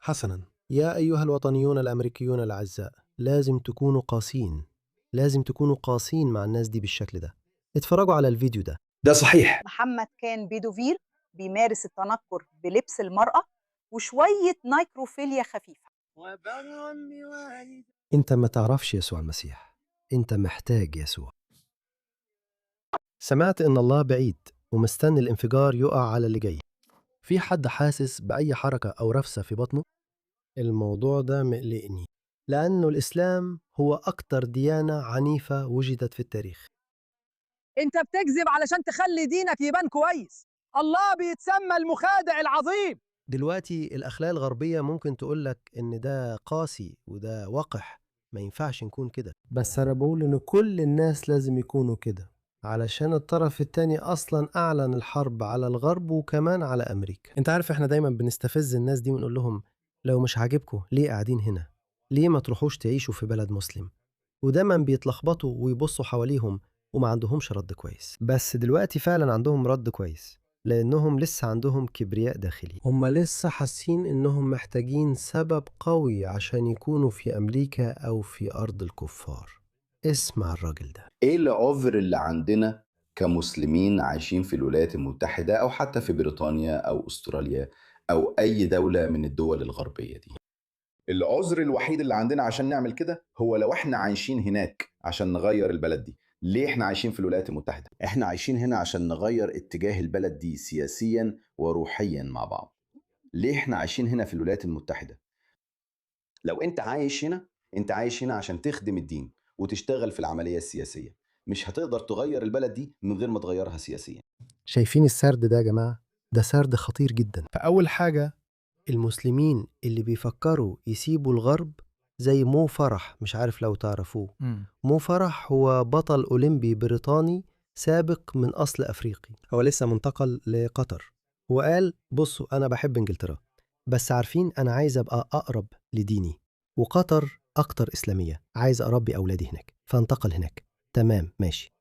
حسناً، يا أيها الوطنيون الأمريكيون الأعزاء، لازم تكونوا قاسين، لازم تكونوا قاسين مع الناس دي بالشكل ده. اتفرجوا على الفيديو ده. ده صحيح. محمد كان بيدوفيل بيمارس التنكر بلبس المرأة وشوية نيكروفيليا خفيفة. أنت ما تعرفش يسوع المسيح، أنت محتاج يسوع. سمعت إن الله بعيد ومستني الانفجار يقع على اللي جاي. في حد حاسس بأي حركة أو رفسة في بطنه؟ الموضوع ده مقلقني، لأنه الإسلام هو أكتر ديانة عنيفة وجدت في التاريخ. انت بتكذب علشان تخلي دينك يبان كويس. الله بيتسمى المخادع العظيم. دلوقتي الأخلاق الغربية ممكن تقولك إن ده قاسي وده وقح، ما ينفعش نكون كده، بس أنا بقول إن كل الناس لازم يكونوا كده، علشان الطرف التاني أصلا أعلن الحرب على الغرب وكمان على أمريكا. أنت عارف إحنا دايما بنستفز الناس دي ونقول لهم لو مش عاجبكم ليه قاعدين هنا؟ ليه ما تروحوش تعيشوا في بلد مسلم؟ ودايما بيتلخبطوا ويبصوا حواليهم وما عندهمش رد كويس. بس دلوقتي فعلا عندهم رد كويس، لأنهم لسه عندهم كبرياء داخلي. هم لسه حاسين إنهم محتاجين سبب قوي عشان يكونوا في أمريكا أو في أرض الكفار. اسمع الراجل ده. ايه العذر اللي عندنا كمسلمين عايشين في الولايات المتحدة او حتى في بريطانيا او استراليا او اي دولة من الدول الغربية دي؟ العذر الوحيد اللي عندنا عشان نعمل كده هو لو احنا عايشين هناك عشان نغير البلد دي. ليه احنا عايشين في الولايات المتحدة؟ احنا عايشين هنا عشان نغير اتجاه البلد دي سياسيا وروحيا مع بعض. ليه احنا عايشين هنا في الولايات المتحدة؟ لو انت عايش هنا، انت عايش هنا عشان تخدم الدين وتشتغل في العملية السياسية. مش هتقدر تغير البلد دي من غير ما تغيرها سياسيا. شايفين السرد ده يا جماعة؟ ده سرد خطير جدا. فأول حاجة، المسلمين اللي بيفكروا يسيبوا الغرب زي مو فرح، مش عارف لو تعرفوه. مو فرح هو بطل أولمبي بريطاني سابق من أصل أفريقي، هو لسه منتقل لقطر، وقال بصوا أنا بحب إنجلترا، بس عارفين أنا عايز أبقى أقرب لديني، وقطر أكتر إسلامية، عايز أربي أولادي هناك، فانتقل هناك. تمام ماشي.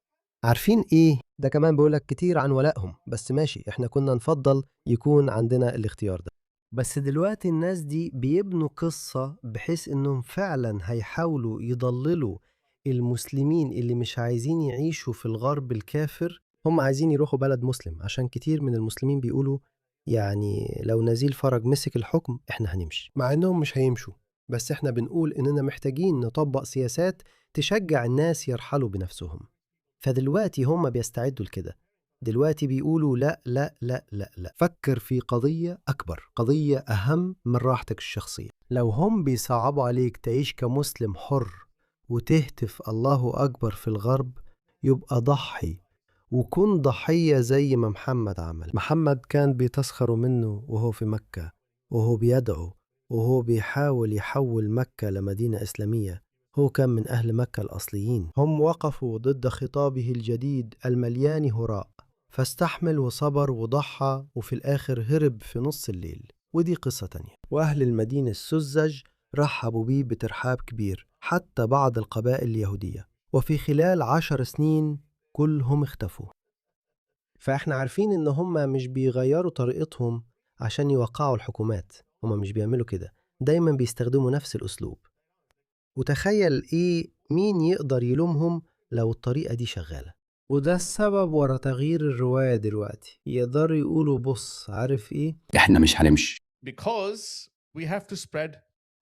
عارفين إيه؟ ده كمان بيقولك كتير عن ولائهم، بس ماشي، إحنا كنا نفضل يكون عندنا الاختيار ده. بس دلوقتي الناس دي بيبنوا قصة بحيث إنهم فعلا هيحاولوا يضللوا المسلمين اللي مش عايزين يعيشوا في الغرب الكافر. هم عايزين يروحوا بلد مسلم، عشان كتير من المسلمين بيقولوا يعني لو نزيل فرج مسك الحكم إحنا هنمشي، مع إنهم مش هيمشوا. بس إحنا بنقول إننا محتاجين نطبق سياسات تشجع الناس يرحلوا بنفسهم. فدلوقتي هم بيستعدوا لكده. دلوقتي بيقولوا لا لا لا لا لا، فكر في قضية أكبر، قضية أهم من راحتك الشخصية. لو هم بيصعبوا عليك تعيش كمسلم حر وتهتف الله أكبر في الغرب، يبقى ضحي، وكن ضحية زي ما محمد عمل. محمد كان بيتسخروا منه وهو في مكة، وهو بيدعو، وهو بيحاول يحول مكة لمدينة إسلامية. هو كان من أهل مكة الأصليين. هم وقفوا ضد خطابه الجديد المليان هراء، فاستحمل وصبر وضحى، وفي الآخر هرب في نص الليل، ودي قصة تانية. وأهل المدينة السذج رحبوا بيه بترحاب كبير، حتى بعض القبائل اليهودية، وفي خلال 10 سنين كلهم اختفوا. فإحنا عارفين إن هم مش بيغيروا طريقتهم عشان يوقعوا الحكومات، هم مش بيعملوا كده، دايما بيستخدموا نفس الأسلوب. وتخيل إيه، مين يقدر يلومهم لو الطريقة دي شغالة؟ وده السبب ورا تغيير الرواية دلوقتي. يقدروا يقولوا بص عارف إيه؟ احنا مش هنمشي. because we have to spread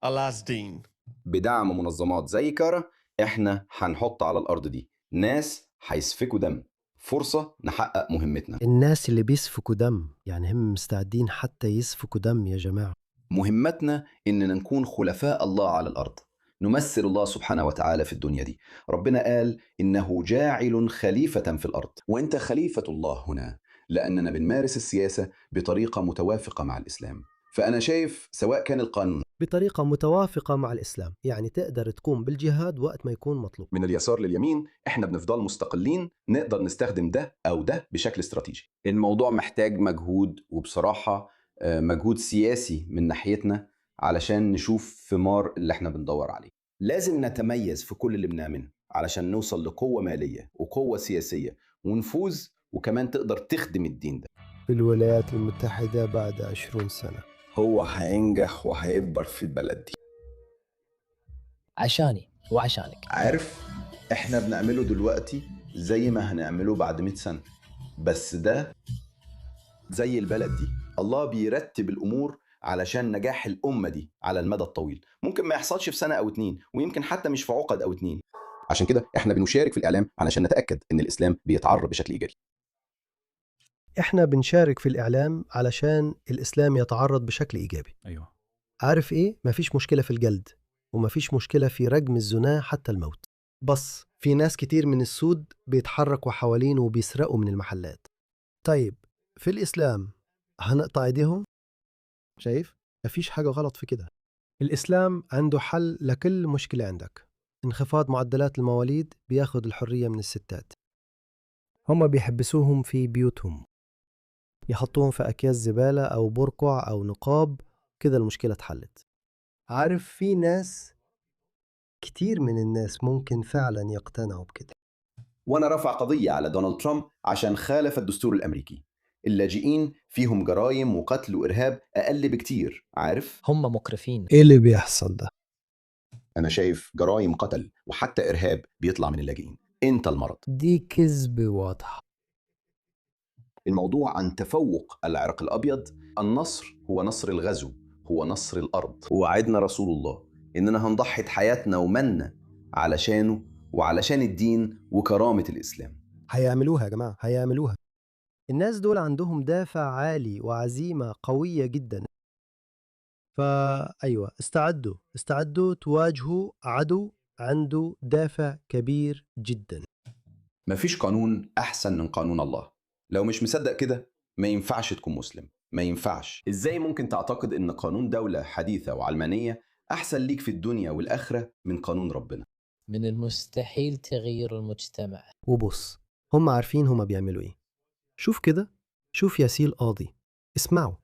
Allah's deen. بدعم منظمات زي كارا احنا هنحط على الارض دي ناس هيسفكوا دم، فرصة نحقق مهمتنا. الناس اللي بيسفكوا دم، يعني هم مستعدين حتى يسفكوا دم يا جماعة. مهمتنا إننا نكون خلفاء الله على الأرض، نمثل الله سبحانه وتعالى في الدنيا دي. ربنا قال إنه جاعل خليفة في الأرض، وإنت خليفة الله هنا، لأننا بنمارس السياسة بطريقة متوافقة مع الإسلام. فأنا شايف سواء كان القانون بطريقة متوافقة مع الإسلام، يعني تقدر تقوم بالجهاد وقت ما يكون مطلوب. من اليسار لليمين احنا بنفضل مستقلين، نقدر نستخدم ده أو ده بشكل استراتيجي. الموضوع محتاج مجهود، وبصراحة مجهود سياسي من ناحيتنا علشان نشوف ثمار اللي احنا بندور عليه. لازم نتميز في كل اللي بنعمله علشان نوصل لقوة مالية وقوة سياسية ونفوذ، وكمان تقدر تخدم الدين ده. في الولايات المتحدة بعد 20 سنة هو هينجح وهيكبر في البلد دي. عشاني وعشانك. عارف، احنا بنعمله دلوقتي زي ما هنعمله بعد 100 سنة، بس ده زي البلد دي. الله بيرتب الأمور علشان نجاح الأمة دي على المدى الطويل. ممكن ما يحصلش في سنة أو 2، ويمكن حتى مش في عقد أو 2. عشان كده احنا بنشارك في الإعلام علشان نتأكد إن الإسلام بيتعرض بشكل إيجابي. إحنا بنشارك في الإعلام علشان الإسلام يتعرض بشكل إيجابي. أيوه. عارف إيه؟ مفيش مشكلة في الجلد، ومفيش مشكلة في رجم الزنا حتى الموت. بس في ناس كتير من السود بيتحركوا حوالينه وبيسرقوا من المحلات. طيب في الإسلام هنقطع ايديهم؟ شايف؟ مفيش حاجة غلط في كده. الإسلام عنده حل لكل مشكلة عندك. انخفاض معدلات المواليد بياخد الحرية من الستات. هم بيحبسوهم في بيوتهم، يحطوهم في أكياس زبالة أو برقع أو نقاب، كده المشكلة اتحلت. عارف في ناس كتير من الناس ممكن فعلا يقتنعوا بكده. وأنا رفع قضية على دونالد ترامب عشان خالف الدستور الأمريكي. اللاجئين فيهم جرائم وقتل وإرهاب أقل بكتير. عارف؟ هم مكرفين. إيه اللي بيحصل ده؟ أنا شايف جرائم قتل وحتى إرهاب بيطلع من اللاجئين. أنت المرض. دي كذب واضحة. الموضوع عن تفوق العرق الأبيض. النصر هو نصر الغزو، هو نصر الأرض. ووعدنا رسول الله إننا هنضحي حياتنا ومنا علشانه وعلشان الدين وكرامة الإسلام. هيعملوها يا جماعة، هيعملوها. الناس دول عندهم دافع عالي وعزيمة قوية جدا. فأيوة، استعدوا تواجهوا عدو عنده دافع كبير جدا. مفيش قانون أحسن من قانون الله. لو مش مصدق كده ما ينفعش تكون مسلم. ما ينفعش. إزاي ممكن تعتقد إن قانون دولة حديثة وعلمانية أحسن ليك في الدنيا والآخرة من قانون ربنا؟ من المستحيل تغيير المجتمع. وبص، هم عارفين هم بيعملوا إيه. شوف كده، شوف ياسين قاضي، اسمعوا.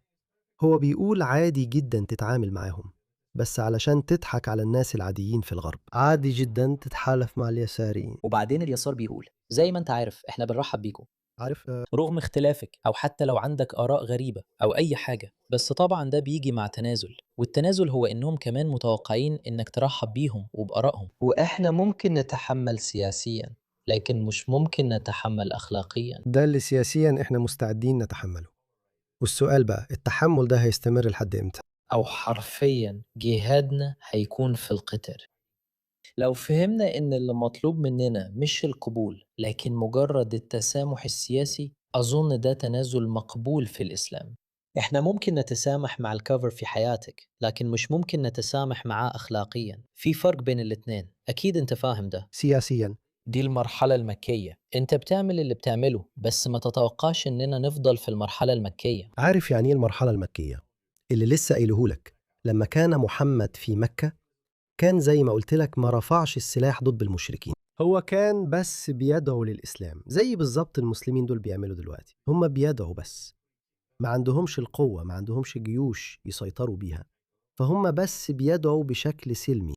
هو بيقول عادي جدا تتعامل معاهم، بس علشان تضحك على الناس العاديين في الغرب. عادي جدا تتحالف مع اليساريين. وبعدين اليسار بيقول زي ما انت عارف احنا بنرحب بيكم عارف رغم اختلافك او حتى لو عندك اراء غريبة او اي حاجة، بس طبعا ده بيجي مع تنازل، والتنازل هو انهم كمان متوقعين انك ترحب بيهم وبارائهم. واحنا ممكن نتحمل سياسيا لكن مش ممكن نتحمل اخلاقيا. ده اللي سياسيا احنا مستعدين نتحمله. والسؤال بقى، التحمل ده هيستمر لحد امتى؟ او حرفيا جهادنا هيكون في القتال. لو فهمنا إن اللي مطلوب مننا مش القبول لكن مجرد التسامح السياسي، أظن ده تنازل مقبول في الإسلام. إحنا ممكن نتسامح مع الكفر في حياتك لكن مش ممكن نتسامح معاه أخلاقيا. في فرق بين الاتنين، أكيد أنت فاهم ده. سياسيا دي المرحلة المكية، أنت بتعمل اللي بتعمله بس ما تتوقعش إننا نفضل في المرحلة المكية. عارف يعني ايه المرحلة المكية؟ اللي لسه قايلهولك، لما كان محمد في مكة كان زي ما قلت لك ما رفعش السلاح ضد المشركين. هو كان بس بيدعو للإسلام، زي بالظبط المسلمين دول بيعملوا دلوقتي. هم بيدعوا بس، ما عندهمش القوة، ما عندهمش جيوش يسيطروا بيها، فهم بس بيدعوا بشكل سلمي.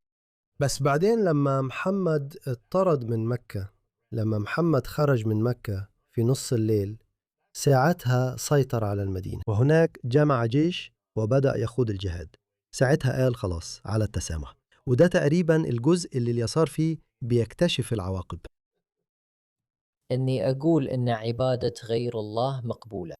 بس بعدين لما محمد اطرد من مكة، لما محمد خرج من مكة في نص الليل، ساعتها سيطر على المدينة، وهناك جمع جيش وبدأ يخوض الجهاد. ساعتها قال خلاص على التسامح. وده تقريبا الجزء اللي اليسار فيه بيكتشف العواقب. إني أقول إن عبادة غير الله مقبولة.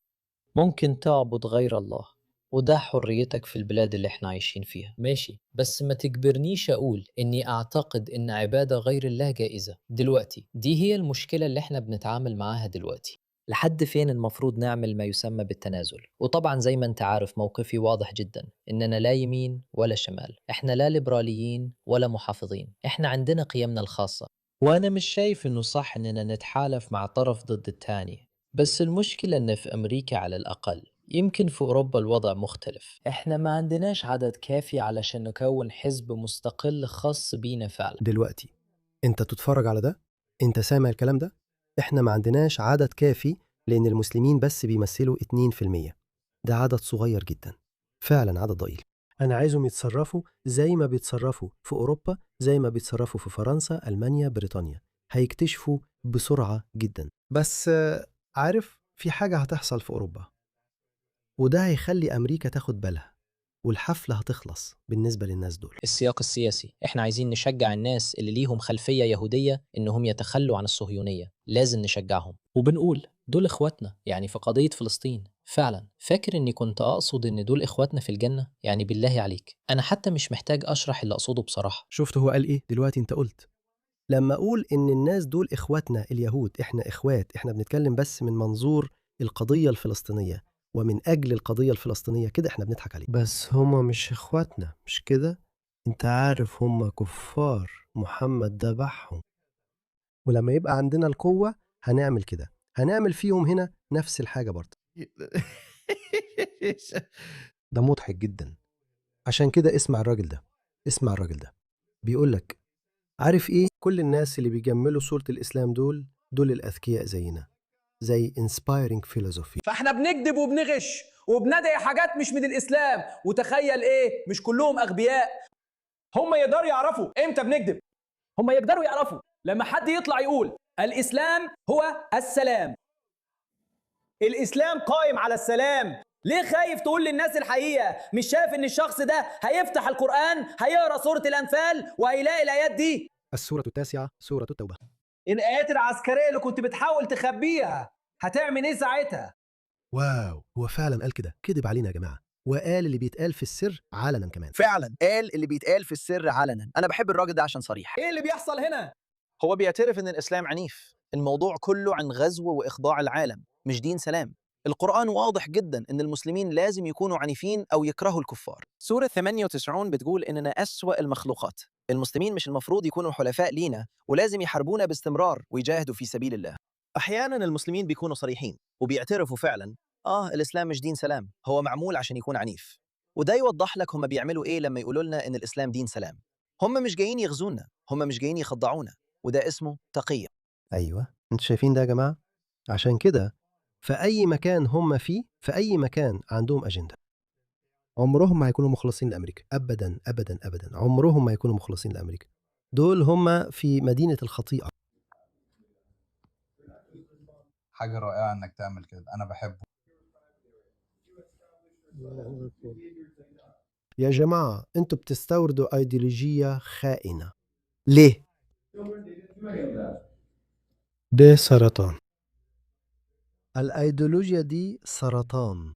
ممكن تعبد غير الله وده حريتك في البلاد اللي احنا عايشين فيها، ماشي، بس ما تجبرنيش أقول إني أعتقد إن عبادة غير الله جائزة. دلوقتي دي هي المشكلة اللي احنا بنتعامل معاها دلوقتي. لحد فين المفروض نعمل ما يسمى بالتنازل؟ وطبعا زي ما انت عارف موقفي واضح جدا، إننا لا يمين ولا شمال، احنا لا ليبراليين ولا محافظين، احنا عندنا قيمنا الخاصة. وأنا مش شايف إنه صح إننا نتحالف مع طرف ضد التاني، بس المشكلة إن في أمريكا على الأقل، يمكن في أوروبا الوضع مختلف، إحنا ما عندناش عدد كافي علشان نكون حزب مستقل خاص بينا فعلا. دلوقتي انت تتفرج على ده، انت سامع الكلام ده؟ احنا ما عندناش عدد كافي لأن المسلمين بس بيمثلوا 2%. ده عدد صغير جدا، فعلا عدد ضئيل. أنا عايزهم يتصرفوا زي ما بيتصرفوا في أوروبا، زي ما بيتصرفوا في فرنسا، ألمانيا، بريطانيا. هيكتشفوا بسرعة جدا. بس عارف في حاجة هتحصل في أوروبا، وده هيخلي أمريكا تاخد بالها. والحفلة هتخلص بالنسبة للناس دول. السياق السياسي، احنا عايزين نشجع الناس اللي ليهم خلفية يهودية انهم يتخلوا عن الصهيونية، لازم نشجعهم وبنقول دول اخواتنا، يعني في قضية فلسطين. فعلا فاكر اني كنت اقصد ان دول اخواتنا في الجنة؟ يعني بالله عليك انا حتى مش محتاج اشرح اللي اقصده بصراحة. شفت هو قال ايه دلوقتي؟ انت قلت لما اقول ان الناس دول اخواتنا اليهود، احنا اخوات، احنا بنتكلم بس من منظور القضية الفلسطينية ومن اجل القضية الفلسطينية، كده احنا بنضحك عليه. بس هما مش اخواتنا، مش كده؟ انت عارف هما كفار، محمد ذبحهم، ولما يبقى عندنا القوة هنعمل كده، هنعمل فيهم هنا نفس الحاجة برضه. ده مضحك جدا. عشان كده اسمع الراجل ده، اسمع الراجل ده بيقول لك عارف ايه؟ كل الناس اللي بيجملوا صورة الإسلام دول الأذكياء زينا، زي inspiring philosophy. فاحنا بنكذب وبنغش وبندعي حاجات مش من الإسلام، وتخيل ايه، مش كلهم أغبياء. هم يقدروا يعرفوا امتى بنكذب، هم يقدروا يعرفوا لما حد يطلع يقول الإسلام هو السلام، الإسلام قائم على السلام. ليه خايف تقول للناس الحقيقة؟ مش شايف ان الشخص ده هيفتح القرآن، هيقرأ سورة الأنفال وهيلاقي الآيات دي؟ السورة 9 سورة التوبة. الآيات العسكرية اللي كنت بتحاول تخبيها هتعمل ايه ساعتها؟ واو، هو فعلا قال كده، كذب علينا يا جماعة، وقال اللي بيتقال في السر علنا كمان. فعلا قال اللي بيتقال في السر علنا. انا بحب الراجل ده عشان صريح. ايه اللي بيحصل هنا؟ هو بيعترف ان الاسلام عنيف، الموضوع كله عن غزو واخضاع العالم، مش دين سلام. القرآن واضح جدا ان المسلمين لازم يكونوا عنيفين او يكرهوا الكفار. سورة 98 بتقول اننا أسوأ المخلوقات. المسلمين مش المفروض يكونوا حلفاء لينا، ولازم يحاربونا باستمرار ويجاهدوا في سبيل الله. احيانا المسلمين بيكونوا صريحين وبيعترفوا فعلا الاسلام مش دين سلام، هو معمول عشان يكون عنيف. وده يوضح لك هم بيعملوا ايه لما يقولوا لنا ان الاسلام دين سلام. هم مش جايين يغزونا، هم مش جايين يخضعونا، وده اسمه تقية. أيوة، انتوا شايفين ده يا جماعة؟ عشان كده في أي مكان هم فيه، في أي مكان عندهم أجندة. عمرهم ما هيكونوا مخلصين لأمريكا، أبدا أبدا أبدا، عمرهم ما يكونوا مخلصين لأمريكا. دول هم في مدينة الخطيئة. حاجة رائعة انك تعمل كده، انا بحبه. يا جماعة انتوا بتستوردوا ايديولوجية خائنة. ليه؟ ده سرطان. الايديولوجيا دي سرطان.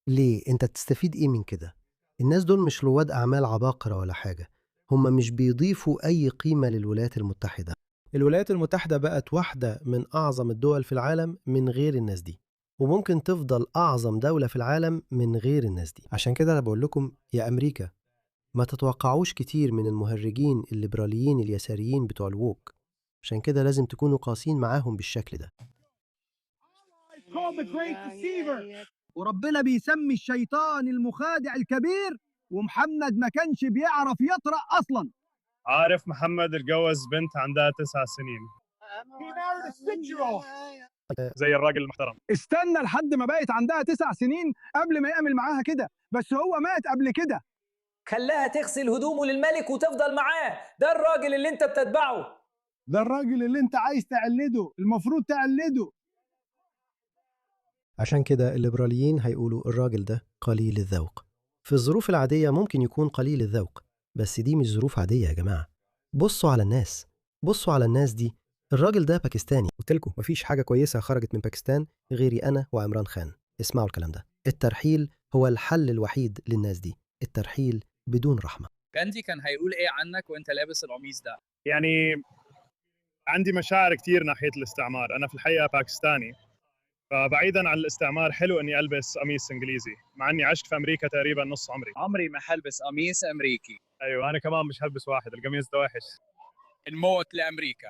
ليه؟ انت تستفيد ايه من كده؟ الناس دول مش رواد اعمال عباقرة ولا حاجة، هم مش بيضيفوا اي قيمة للولايات المتحدة. الولايات المتحدة بقت واحدة من اعظم الدول في العالم من غير الناس دي، وممكن تفضل أعظم دولة في العالم من غير الناس دي. عشان كده أنا بقول لكم يا أمريكا، ما تتوقعوش كتير من المهرجين الليبراليين اليساريين بتوع الووك. عشان كده لازم تكونوا قاسين معاهم بالشكل ده. وربنا بيسمي الشيطان المخادع الكبير، ومحمد ما كانش بيعرف يطرق أصلا. عارف محمد اتجوز بنت عندها 9 سنين زي الراجل المحترم. استنى لحد ما بقت عندها 9 سنين قبل ما يعمل معاها كده، بس هو مات قبل كده. خلاها تغسل هدومه للملك وتفضل معاه. ده الراجل اللي انت بتتبعه، ده الراجل اللي انت عايز تقلده، المفروض تقلده. عشان كده الليبراليين هيقولوا الراجل ده قليل الذوق. في الظروف العادية ممكن يكون قليل الذوق، بس دي مش ظروف عادية يا جماعة. بصوا على الناس، بصوا على الناس دي. الراجل ده باكستاني، قلت لكم مفيش حاجة كويسة خرجت من باكستان غيري أنا وعمران خان. اسمعوا الكلام ده، الترحيل هو الحل الوحيد للناس دي، الترحيل بدون رحمة. غاندي كان هيقول ايه عنك وانت لابس القميص ده؟ يعني عندي مشاعر كتير ناحية الاستعمار، أنا في الحقيقة باكستاني، فبعيدا عن الاستعمار حلو اني البس قميص انجليزي، مع اني عشت في امريكا تقريبا نص عمري. عمري ما هلبس قميص امريكي. ايوه انا كمان مش هلبس واحد، القميص ده وحش. الموت لامريكا.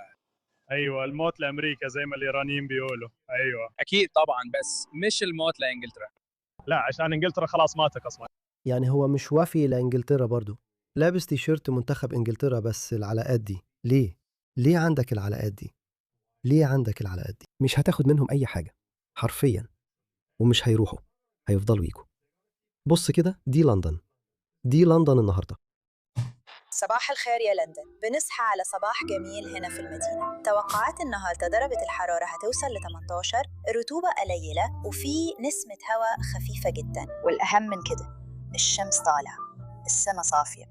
ايوه الموت لامريكا زي ما الايرانيين بيقولوا. ايوه اكيد طبعا، بس مش الموت لانجلترا. لا عشان انجلترا خلاص ماتت اصلا. يعني هو مش وافي لانجلترا برضو، لابس تيشيرت منتخب انجلترا بس العلاقات دي. ليه عندك العلاقات دي؟ ليه عندك العلاقات دي؟ مش هتاخد منهم اي حاجة حرفيا، ومش هيروحوا، هيفضلوا يجوا. بص كده، دي لندن النهارده. صباح الخير يا لندن، بنصحى على صباح جميل هنا في المدينة. توقعات النهاردة درجة الحرارة هتوصل ل 18، الرطوبة قليلة وفي نسمة هواء خفيفة جدا، والأهم من كده الشمس طالعة، السما صافية،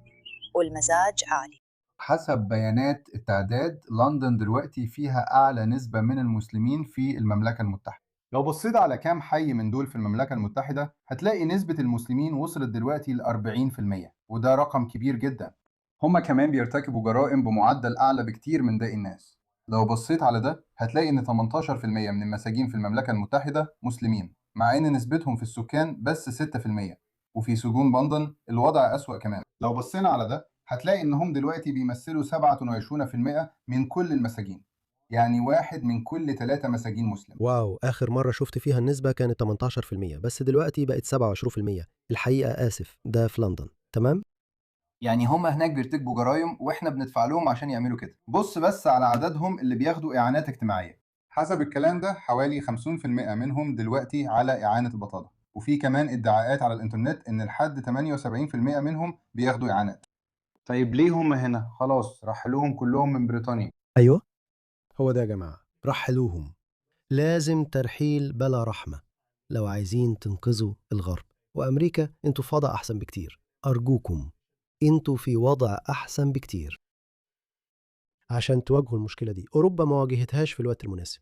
والمزاج عالي. حسب بيانات التعداد لندن دلوقتي فيها أعلى نسبة من المسلمين في المملكة المتحدة. لو بصيت على كام حي من دول في المملكة المتحدة هتلاقي نسبة المسلمين وصلت دلوقتي ل 40%، وده رقم كبير جدا. هما كمان بيرتكبوا جرائم بمعدل أعلى بكتير من باقي الناس. لو بصيت على ده هتلاقي إن 18% من المساجين في المملكة المتحدة مسلمين، مع إن نسبتهم في السكان بس 6%. وفي سجون لندن الوضع أسوأ كمان. لو بصينا على ده هتلاقي إنهم دلوقتي بيمثلوا 27% من كل المساجين، يعني 1 من كل 3 مساجين مسلم. واو، آخر مرة شفت فيها النسبة كانت 18%، بس دلوقتي بقت 27%. الحقيقة آسف، ده في لندن، تمام؟ يعني هم هناك بيرتكبوا جرائم واحنا بندفع لهم عشان يعملوا كده. بص بس على عددهم اللي بياخدوا إعانات اجتماعية. حسب الكلام ده حوالي 50% منهم دلوقتي على إعانة البطالة، وفي كمان ادعاءات على الإنترنت إن لحد 78% منهم بياخدوا إعانات. طيب ليه هم هنا؟ خلاص رحلوهم كلهم من بريطانيا. أيوه، هو ده يا جماعة، رحلوهم. لازم ترحيل بلا رحمة لو عايزين تنقذوا الغرب. وأمريكا انتوا في وضع أحسن بكتير، أرجوكم انتوا في وضع أحسن بكتير عشان تواجهوا المشكلة دي. أوروبا ما واجهتهاش في الوقت المناسب.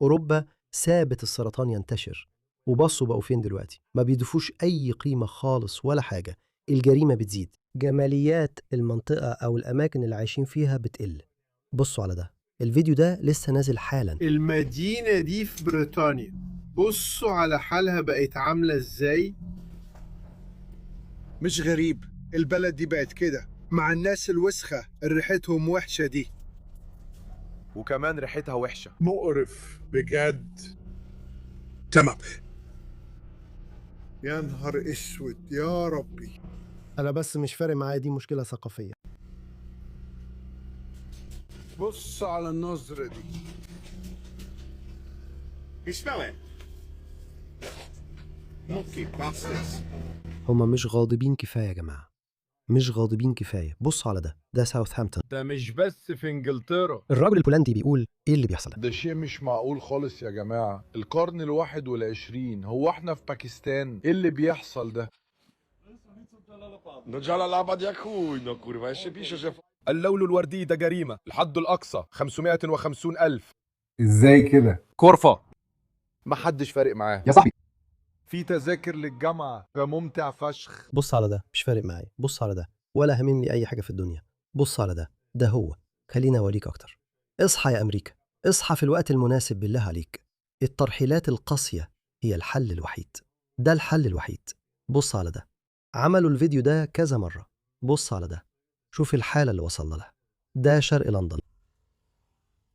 أوروبا سابت السرطان ينتشر، وبصوا بقوا فين دلوقتي؟ ما بيضيفوش أي قيمة خالص ولا حاجة. الجريمة بتزيد، جماليات المنطقة أو الأماكن اللي عايشين فيها بتقل. بصوا على ده، الفيديو ده لسه نازل حالا. المدينة دي في بريطانيا، بصوا على حالها بقت عاملة ازاي. مش غريب البلد دي بقت كده مع الناس الوسخة اللي ريحتهم وحشة دي، وكمان ريحتها وحشة. مقرف بجد. تمام، يا نهار اسود يا ربي. أنا بس مش فارق معايا، دي مشكلة ثقافية. بص على النظرة دي. هما مش غاضبين كفاية يا جماعة، مش غاضبين كفاية. بصوا على ده، ده ساوثهامبتون. ده مش بس في انجلترا. الراجل البولندي بيقول ايه اللي بيحصل ده شيء مش معقول خالص يا جماعة. القرن 21، هو احنا في باكستان؟ ايه اللي بيحصل ده؟ اللون الوردي ده جريمة. الحد الأقصى 550,000. ازاي كده؟ كورفة محدش فارق معاه يا صاحبي. في تذاكر للجامعة، فممتع فشخ. بص على ده، مش فارق معايا. بص على ده، ولا هممني أي حاجة في الدنيا. بص على ده، ده هو. خليني أوريك أكتر. اصحى يا أمريكا، اصحى في الوقت المناسب بالله عليك. الترحيلات القاسية هي الحل الوحيد، ده الحل الوحيد. بص على ده، عملوا الفيديو ده كذا مرة. بص على ده، شوف الحالة اللي وصل لها. ده شرق لندن.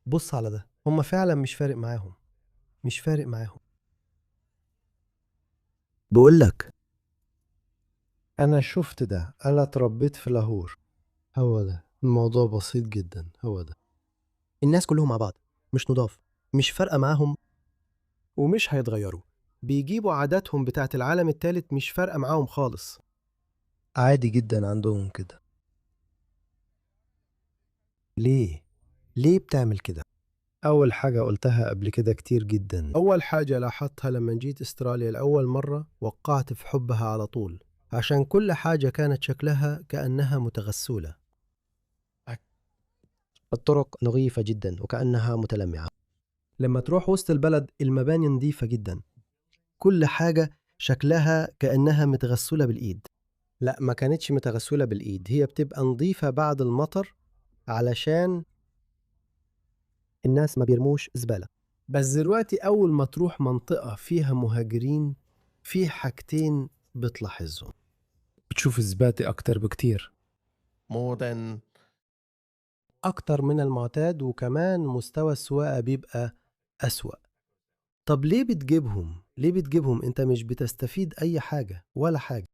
بص على ده، هم فعلا مش فارق معاهم، مش فارق معاهم. بقول لك أنا شفت ده، أنا اتربيت في لاهور. هو ده الموضوع، بسيط جدا. هو ده الناس كلهم مع بعض، مش نضاف، مش فارقة معاهم ومش هيتغيروا. بيجيبوا عاداتهم بتاعت العالم الثالث، مش فارقة معاهم خالص. عادي جدا عندهم كده. ليه؟ ليه بتعمل كده؟ أول حاجة قلتها قبل كده كتير جدا. أول حاجة لاحظتها لما جيت استراليا لأول مرة، وقعت في حبها على طول، عشان كل حاجة كانت شكلها كأنها متغسولة. الطرق نظيفة جدا وكأنها متلمعة. لما تروح وسط البلد المباني نظيفة جدا، كل حاجة شكلها كأنها متغسولة بالإيد. لا، ما كانتش متغسولة بالإيد، هي بتبقى نظيفة بعد المطر علشان الناس ما بيرموش زبالة. بس دلوقتي أول ما تروح منطقة فيها مهاجرين، في حاجتين بتلاحظهم. بتشوف الزباتي أكتر بكتير، أكتر من المعتاد، وكمان مستوى السواقة بيبقى أسوأ. طب ليه بتجيبهم؟ ليه بتجيبهم؟ أنت مش بتستفيد أي حاجة ولا حاجة.